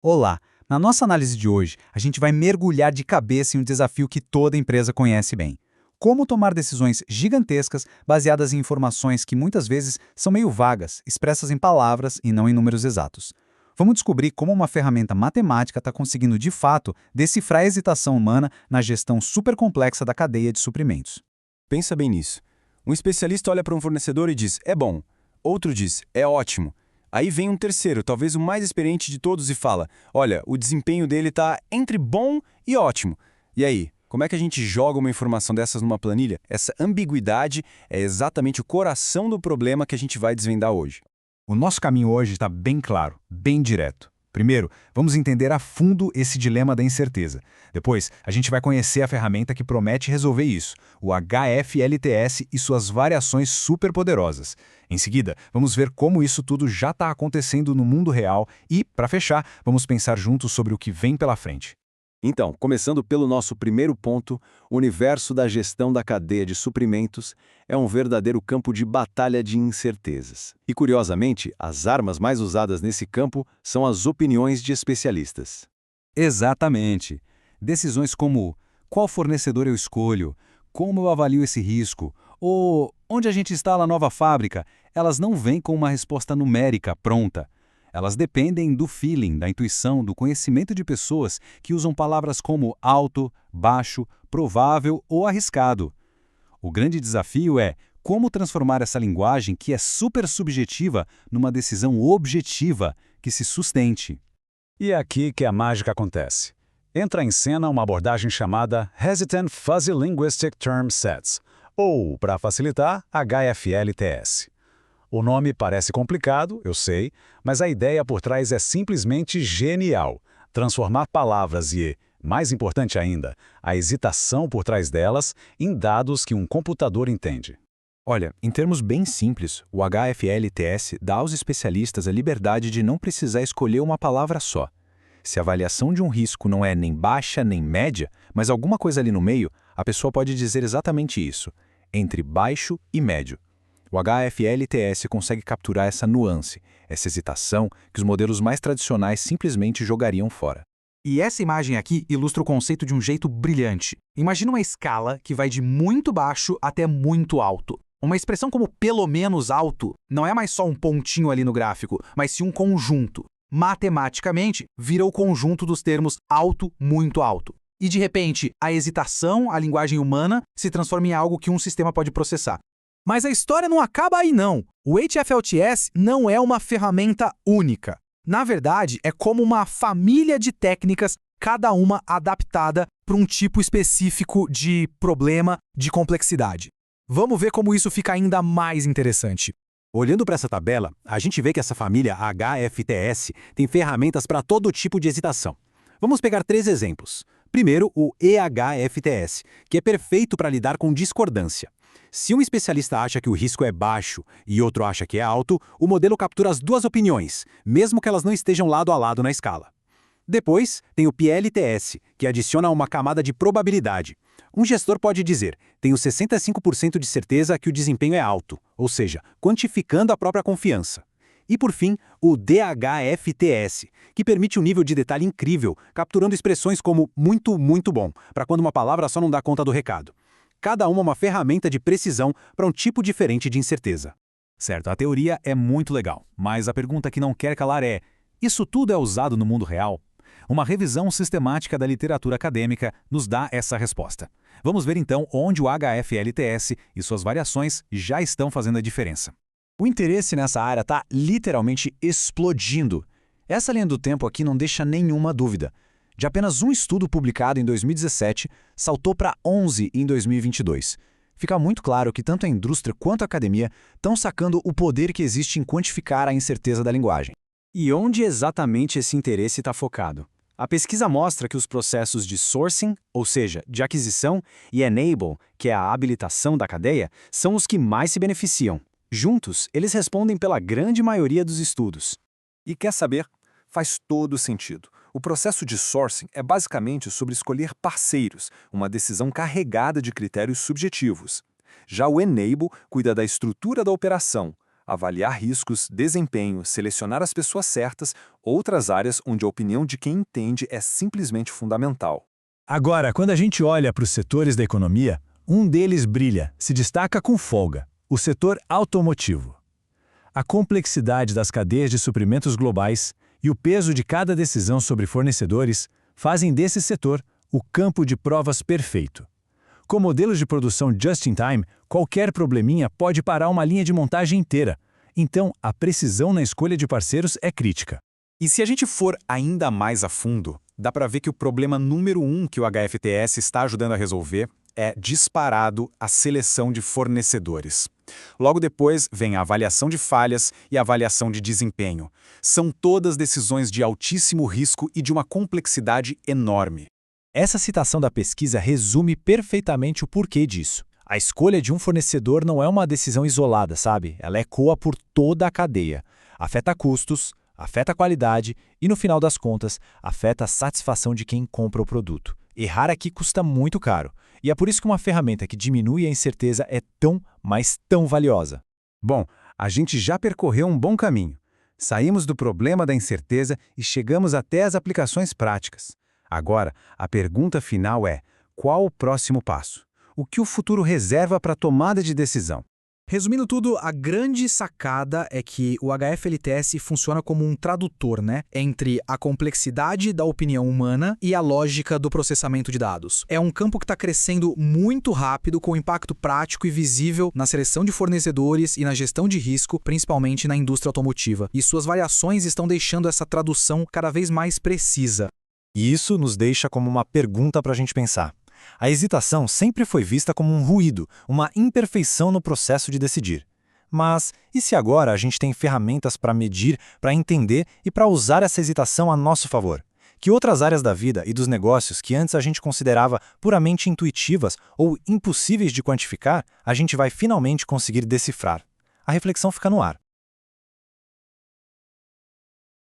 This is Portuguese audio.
Olá! Na nossa análise de hoje, a gente vai mergulhar de cabeça em um desafio que toda empresa conhece bem. Como tomar decisões gigantescas baseadas em informações que muitas vezes são meio vagas, expressas em palavras e não em números exatos. Vamos descobrir como uma ferramenta matemática está conseguindo, de fato, decifrar a hesitação humana na gestão super complexa da cadeia de suprimentos. Pensa bem nisso. Um especialista olha para um fornecedor e diz, é bom. Outro diz, é ótimo. Aí vem um terceiro, talvez o mais experiente de todos, e fala, olha, o desempenho dele está entre bom e ótimo. E aí, como é que a gente joga uma informação dessas numa planilha? Essa ambiguidade é exatamente o coração do problema que a gente vai desvendar hoje. O nosso caminho hoje está bem claro, bem direto. Primeiro, vamos entender a fundo esse dilema da incerteza. Depois, a gente vai conhecer a ferramenta que promete resolver isso, o HFLTS e suas variações superpoderosas. Em seguida, vamos ver como isso tudo já está acontecendo no mundo real e, para fechar, vamos pensar juntos sobre o que vem pela frente. Então, começando pelo nosso primeiro ponto, o universo da gestão da cadeia de suprimentos é um verdadeiro campo de batalha de incertezas. E, curiosamente, as armas mais usadas nesse campo são as opiniões de especialistas. Exatamente. Decisões como qual fornecedor eu escolho, como eu avalio esse risco, ou onde a gente instala a nova fábrica, elas não vêm com uma resposta numérica pronta. Elas dependem do feeling, da intuição, do conhecimento de pessoas que usam palavras como alto, baixo, provável ou arriscado. O grande desafio é como transformar essa linguagem, que é super subjetiva, numa decisão objetiva que se sustente. E é aqui que a mágica acontece. Entra em cena uma abordagem chamada Hesitant Fuzzy Linguistic Term Sets, ou, para facilitar, HFLTS. O nome parece complicado, eu sei, mas a ideia por trás é simplesmente genial. Transformar palavras e, mais importante ainda, a hesitação por trás delas em dados que um computador entende. Olha, em termos bem simples, o HFLTS dá aos especialistas a liberdade de não precisar escolher uma palavra só. Se a avaliação de um risco não é nem baixa nem média, mas alguma coisa ali no meio, a pessoa pode dizer exatamente isso, entre baixo e médio. O HFLTS consegue capturar essa nuance, essa hesitação que os modelos mais tradicionais simplesmente jogariam fora. E essa imagem aqui ilustra o conceito de um jeito brilhante. Imagina uma escala que vai de muito baixo até muito alto. Uma expressão como pelo menos alto não é mais só um pontinho ali no gráfico, mas sim um conjunto. Matematicamente, vira o conjunto dos termos alto, muito alto. E de repente, a hesitação, a linguagem humana, se transforma em algo que um sistema pode processar. Mas a história não acaba aí não. O HFLTS não é uma ferramenta única. Na verdade, é como uma família de técnicas, cada uma adaptada para um tipo específico de problema, de complexidade. Vamos ver como isso fica ainda mais interessante. Olhando para essa tabela, a gente vê que essa família HFTS tem ferramentas para todo tipo de hesitação. Vamos pegar 3 exemplos. Primeiro, o EHFTS, que é perfeito para lidar com discordância. Se um especialista acha que o risco é baixo e outro acha que é alto, o modelo captura as duas opiniões, mesmo que elas não estejam lado a lado na escala. Depois, tem o PLTS, que adiciona uma camada de probabilidade. Um gestor pode dizer, tenho 65% de certeza que o desempenho é alto, ou seja, quantificando a própria confiança. E por fim, o DHFTS, que permite um nível de detalhe incrível, capturando expressões como muito, muito bom, para quando uma palavra só não dá conta do recado. Cada uma ferramenta de precisão para um tipo diferente de incerteza. Certo, a teoria é muito legal, mas a pergunta que não quer calar é: isso tudo é usado no mundo real? Uma revisão sistemática da literatura acadêmica nos dá essa resposta. Vamos ver então onde o HFLTS e suas variações já estão fazendo a diferença. O interesse nessa área está literalmente explodindo. Essa linha do tempo aqui não deixa nenhuma dúvida. De apenas um estudo publicado em 2017, saltou para 11 em 2022. Fica muito claro que tanto a indústria quanto a academia estão sacando o poder que existe em quantificar a incerteza da linguagem. E onde exatamente esse interesse está focado? A pesquisa mostra que os processos de sourcing, ou seja, de aquisição, e enable, que é a habilitação da cadeia, são os que mais se beneficiam. Juntos, eles respondem pela grande maioria dos estudos. E quer saber? Faz todo sentido. O processo de sourcing é basicamente sobre escolher parceiros, uma decisão carregada de critérios subjetivos. Já o enable cuida da estrutura da operação, avaliar riscos, desempenho, selecionar as pessoas certas, outras áreas onde a opinião de quem entende é simplesmente fundamental. Agora, quando a gente olha para os setores da economia, um deles brilha, se destaca com folga: o setor automotivo. A complexidade das cadeias de suprimentos globais e o peso de cada decisão sobre fornecedores fazem desse setor o campo de provas perfeito. Com modelos de produção just-in-time, qualquer probleminha pode parar uma linha de montagem inteira. Então, a precisão na escolha de parceiros é crítica. E se a gente for ainda mais a fundo, dá para ver que o problema número 1 que o HFTS está ajudando a resolver é disparado a seleção de fornecedores. Logo depois vem a avaliação de falhas e a avaliação de desempenho. São todas decisões de altíssimo risco e de uma complexidade enorme. Essa citação da pesquisa resume perfeitamente o porquê disso. A escolha de um fornecedor não é uma decisão isolada, sabe? Ela ecoa por toda a cadeia. Afeta custos, afeta a qualidade e, no final das contas, afeta a satisfação de quem compra o produto. Errar aqui custa muito caro. E é por isso que uma ferramenta que diminui a incerteza é tão, mas tão valiosa. Bom, a gente já percorreu um bom caminho. Saímos do problema da incerteza e chegamos até as aplicações práticas. Agora, a pergunta final é: qual o próximo passo? O que o futuro reserva para a tomada de decisão? Resumindo tudo, a grande sacada é que o HFLTS funciona como um tradutor, entre a complexidade da opinião humana e a lógica do processamento de dados. É um campo que está crescendo muito rápido, com impacto prático e visível na seleção de fornecedores e na gestão de risco, principalmente na indústria automotiva. E suas variações estão deixando essa tradução cada vez mais precisa. E isso nos deixa como uma pergunta para a gente pensar. A hesitação sempre foi vista como um ruído, uma imperfeição no processo de decidir. Mas e se agora a gente tem ferramentas para medir, para entender e para usar essa hesitação a nosso favor? Que outras áreas da vida e dos negócios que antes a gente considerava puramente intuitivas ou impossíveis de quantificar, a gente vai finalmente conseguir decifrar? A reflexão fica no ar.